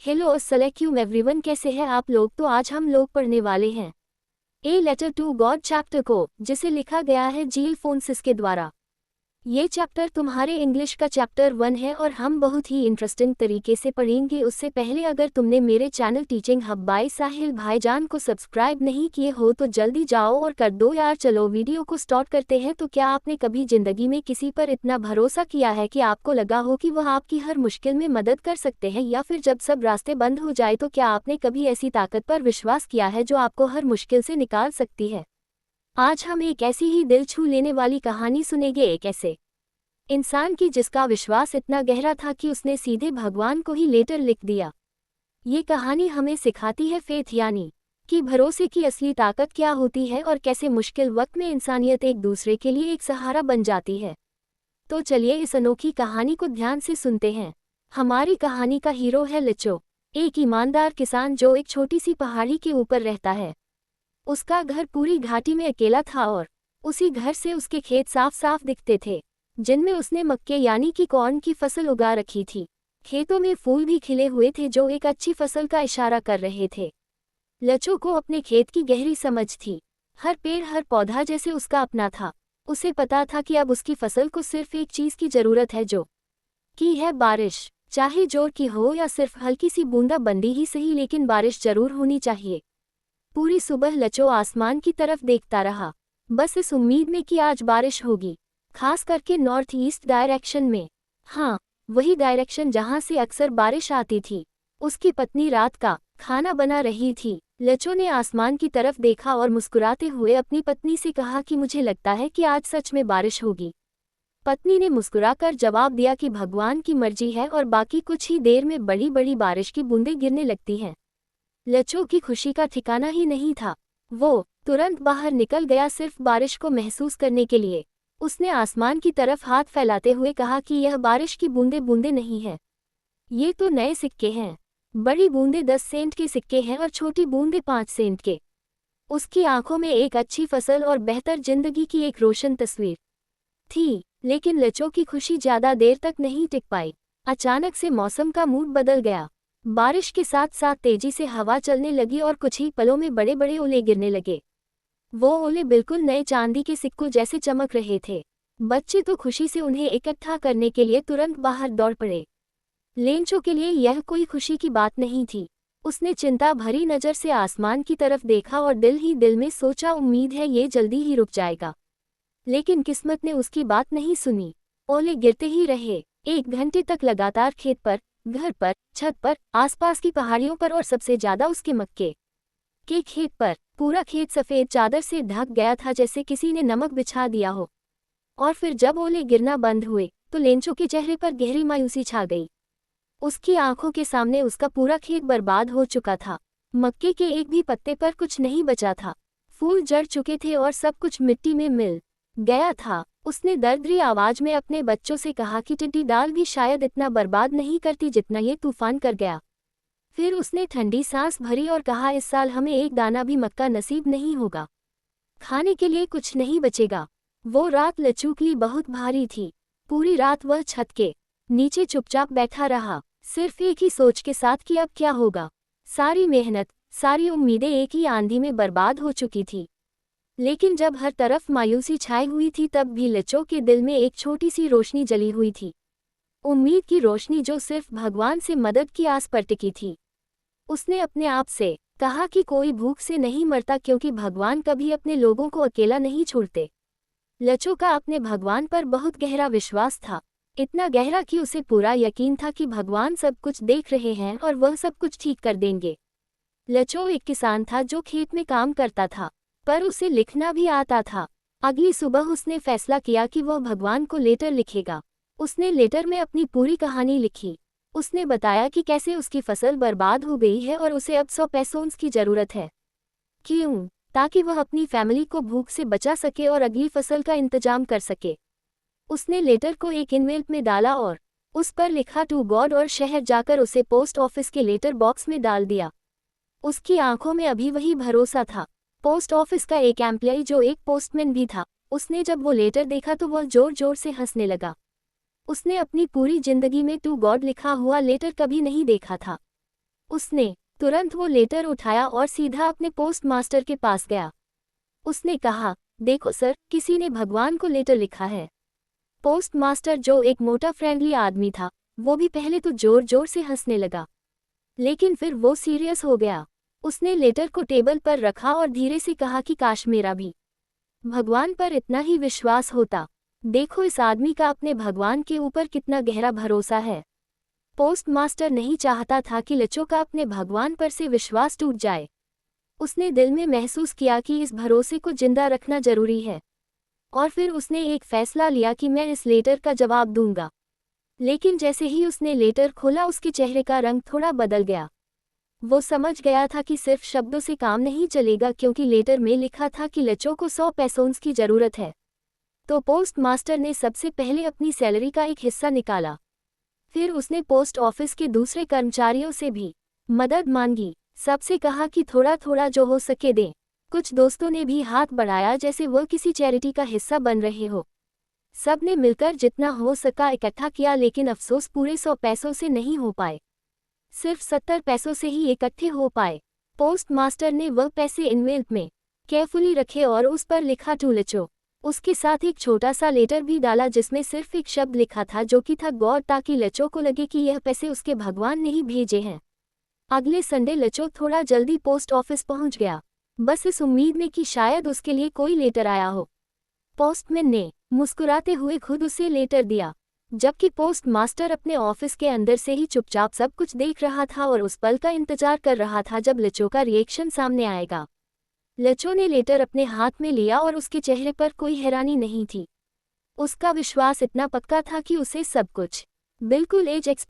Hello अस्सलाम everyone, कैसे हैं आप लोग। तो आज हम लोग पढ़ने वाले हैं a letter to God chapter को, जिसे लिखा गया है जील फोन्सिस के द्वारा। ये चैप्टर तुम्हारे इंग्लिश का चैप्टर 1 है और हम बहुत ही इंटरेस्टिंग तरीके से पढ़ेंगे। उससे पहले अगर तुमने मेरे चैनल टीचिंग हब बाय साहिल भाईजान को सब्सक्राइब नहीं किए हो तो जल्दी जाओ और कर दो यार। चलो वीडियो को स्टार्ट करते हैं। तो क्या आपने कभी जिंदगी में किसी पर इतना भरोसा किया है कि आपको लगा हो कि वह आपकी हर मुश्किल में मदद कर सकते हैं, या फिर जब सब रास्ते बंद हो जाए तो क्या आपने कभी ऐसी ताकत पर विश्वास किया है जो आपको हर मुश्किल से निकाल सकती है। आज हम एक ऐसी ही दिल छू लेने वाली कहानी सुनेंगे, एक ऐसे इंसान की जिसका विश्वास इतना गहरा था कि उसने सीधे भगवान को ही लेटर लिख दिया। ये कहानी हमें सिखाती है फेथ, यानी कि भरोसे की असली ताकत क्या होती है और कैसे मुश्किल वक्त में इंसानियत एक दूसरे के लिए एक सहारा बन जाती है। तो चलिए इस अनोखी कहानी को ध्यान से सुनते हैं। हमारी कहानी का हीरो है लिचो, एक ईमानदार किसान जो एक छोटी सी पहाड़ी के ऊपर रहता है। उसका घर पूरी घाटी में अकेला था और उसी घर से उसके खेत साफ साफ दिखते थे, जिनमें उसने मक्के यानी कि कॉर्न की फसल उगा रखी थी। खेतों में फूल भी खिले हुए थे जो एक अच्छी फसल का इशारा कर रहे थे। लचो को अपने खेत की गहरी समझ थी। हर पेड़ हर पौधा जैसे उसका अपना था। उसे पता था कि अब उसकी फसल को सिर्फ एक चीज की जरूरत है, जो कि है बारिश। चाहे जोर की हो या सिर्फ हल्की सी बूंदाबंदी ही सही, लेकिन बारिश जरूर होनी चाहिए। पूरी सुबह लचो आसमान की तरफ देखता रहा, बस इस उम्मीद में कि आज बारिश होगी, खास करके नॉर्थ ईस्ट डायरेक्शन में। हाँ, वही डायरेक्शन जहाँ से अक्सर बारिश आती थी। उसकी पत्नी रात का खाना बना रही थी। लचो ने आसमान की तरफ देखा और मुस्कुराते हुए अपनी पत्नी से कहा कि मुझे लगता है कि आज सच में बारिश होगी। पत्नी ने मुस्कुराकर जवाब दिया कि भगवान की मर्जी है, और बाकी कुछ ही देर में बड़ी बड़ी बारिश की बूंदें गिरने लगती हैं। लचो की खुशी का ठिकाना ही नहीं था। वो तुरंत बाहर निकल गया सिर्फ बारिश को महसूस करने के लिए। उसने आसमान की तरफ हाथ फैलाते हुए कहा कि यह बारिश की बूंदें बूंदें नहीं है, ये तो नए सिक्के हैं। बड़ी बूंदें 10 सेंट के सिक्के हैं और छोटी बूंदें 5 सेंट के। उसकी आंखों में एक अच्छी फसल और बेहतर जिंदगी की एक रोशन तस्वीर थी। लेकिन लचो की खुशी ज्यादा देर तक नहीं टिक पाई। अचानक से मौसम का मूड बदल गया। बारिश के साथ साथ तेजी से हवा चलने लगी और कुछ ही पलों में बड़े बड़े ओले गिरने लगे। वो ओले बिल्कुल नए चांदी के सिक्कों जैसे चमक रहे थे। बच्चे तो खुशी से उन्हें इकट्ठा करने के लिए तुरंत बाहर दौड़ पड़े। लेंचो के लिए यह कोई खुशी की बात नहीं थी। उसने चिंता भरी नज़र से आसमान की तरफ देखा और दिल ही दिल में सोचा, उम्मीद है ये जल्दी ही रुक जाएगा। लेकिन किस्मत ने उसकी बात नहीं सुनी। ओले गिरते ही रहे, 1 घंटे तक लगातार खेत पर, घर पर, छत पर, आसपास की पहाड़ियों पर और सबसे ज्यादा उसके मक्के के खेत पर। पूरा खेत सफेद चादर से ढक गया था, जैसे किसी ने नमक बिछा दिया हो। और फिर जब ओले गिरना बंद हुए तो लेंचो के चेहरे पर गहरी मायूसी छा गई। उसकी आंखों के सामने उसका पूरा खेत बर्बाद हो चुका था। मक्के के एक भी पत्ते पर कुछ नहीं बचा था। फूल जड़ चुके थे और सब कुछ मिट्टी में मिल गया था। उसने दर्दरी आवाज में अपने बच्चों से कहा कि टिड्डी दाल भी शायद इतना बर्बाद नहीं करती जितना ये तूफान कर गया। फिर उसने ठंडी सांस भरी और कहा, इस साल हमें एक दाना भी मक्का नसीब नहीं होगा। खाने के लिए कुछ नहीं बचेगा। वो रात लचू के लिए बहुत भारी थी। पूरी रात वह छत के नीचे चुपचाप बैठा रहा, सिर्फ एक ही सोच के साथ कि अब क्या होगा। सारी मेहनत, सारी उम्मीदें एक ही आंधी में बर्बाद हो चुकी थी। लेकिन जब हर तरफ मायूसी छाई हुई थी, तब भी लचो के दिल में एक छोटी सी रोशनी जली हुई थी। उम्मीद की रोशनी जो सिर्फ भगवान से मदद की आस पर टिकी थी। उसने अपने आप से कहा कि कोई भूख से नहीं मरता, क्योंकि भगवान कभी अपने लोगों को अकेला नहीं छोड़ते। लचो का अपने भगवान पर बहुत गहरा विश्वास था, इतना गहरा कि उसे पूरा यकीन था कि भगवान सब कुछ देख रहे हैं और वह सब कुछ ठीक कर देंगे। लचो एक किसान था जो खेत में काम करता था, पर उसे लिखना भी आता था। अगली सुबह उसने फैसला किया कि वह भगवान को लेटर लिखेगा। उसने लेटर में अपनी पूरी कहानी लिखी। उसने बताया कि कैसे उसकी फसल बर्बाद हो गई है और उसे अब 100 पैसों की जरूरत है। क्यों? ताकि वह अपनी फैमिली को भूख से बचा सके और अगली फसल का इंतजाम कर सके। उसने लेटर को एक एनवेल्प में डाला और उस पर लिखा टू गॉड और शहर जाकर उसे पोस्ट ऑफिस के लेटर बॉक्स में डाल दिया। उसकी आंखों में अभी वही भरोसा था। पोस्ट ऑफिस का एक एम्प्लॉय जो एक पोस्टमैन भी था, उसने जब वो लेटर देखा तो वह जोर जोर से हंसने लगा। उसने अपनी पूरी जिंदगी में टू गॉड लिखा हुआ लेटर कभी नहीं देखा था। उसने तुरंत वो लेटर उठाया और सीधा अपने पोस्ट मास्टर के पास गया। उसने कहा, देखो सर, किसी ने भगवान को लेटर लिखा है। पोस्ट मास्टर, जो एक मोटा फ्रेंडली आदमी था, वो भी पहले तो जोर जोर से हंसने लगा, लेकिन फिर वो सीरियस हो गया। उसने लेटर को टेबल पर रखा और धीरे से कहा कि काश मेरा भी भगवान पर इतना ही विश्वास होता। देखो इस आदमी का अपने भगवान के ऊपर कितना गहरा भरोसा है। पोस्ट मास्टर नहीं चाहता था कि लचो का अपने भगवान पर से विश्वास टूट जाए। उसने दिल में महसूस किया कि इस भरोसे को जिंदा रखना जरूरी है, और फिर उसने एक फैसला लिया कि मैं इस लेटर का जवाब दूंगा। लेकिन जैसे ही उसने लेटर खोला, उसके चेहरे का रंग थोड़ा बदल गया। वो समझ गया था कि सिर्फ शब्दों से काम नहीं चलेगा, क्योंकि लेटर में लिखा था कि लचो को 100 पैसोंस की जरूरत है। तो पोस्ट मास्टर ने सबसे पहले अपनी सैलरी का एक हिस्सा निकाला। फिर उसने पोस्ट ऑफिस के दूसरे कर्मचारियों से भी मदद मांगी। सबसे कहा कि थोड़ा थोड़ा जो हो सके दें। कुछ दोस्तों ने भी हाथ बढ़ाया, जैसे वो किसी चैरिटी का हिस्सा बन रहे हो। सब ने मिलकर जितना हो सका इकट्ठा किया, लेकिन अफसोस पूरे 100 पैसों से नहीं हो पाए। सिर्फ 70 पैसों से ही इकट्ठे हो पाए। पोस्ट मास्टर ने वह पैसे एनवेल्प में केयरफुली रखे और उस पर लिखा टू लचो। उसके साथ एक छोटा सा लेटर भी डाला, जिसमें सिर्फ एक शब्द लिखा था, जो कि था गॉड, ताकि लचो को लगे कि यह पैसे उसके भगवान ने ही भेजे हैं। अगले संडे लचो थोड़ा जल्दी पोस्ट ऑफिस पहुंच गया, बस इस उम्मीद में कि शायद उसके लिए कोई लेटर आया हो। पोस्टमैन ने मुस्कुराते हुए खुद उसे लेटर दिया, जबकि पोस्ट मास्टर अपने ऑफिस के अंदर से ही चुपचाप सब कुछ देख रहा था और उस पल का इंतजार कर रहा था जब लचो का रिएक्शन सामने आएगा। लचो ने लेटर अपने हाथ में लिया और उसके चेहरे पर कोई हैरानी नहीं थी। उसका विश्वास इतना पक्का था कि उसे सब कुछ बिल्कुल एज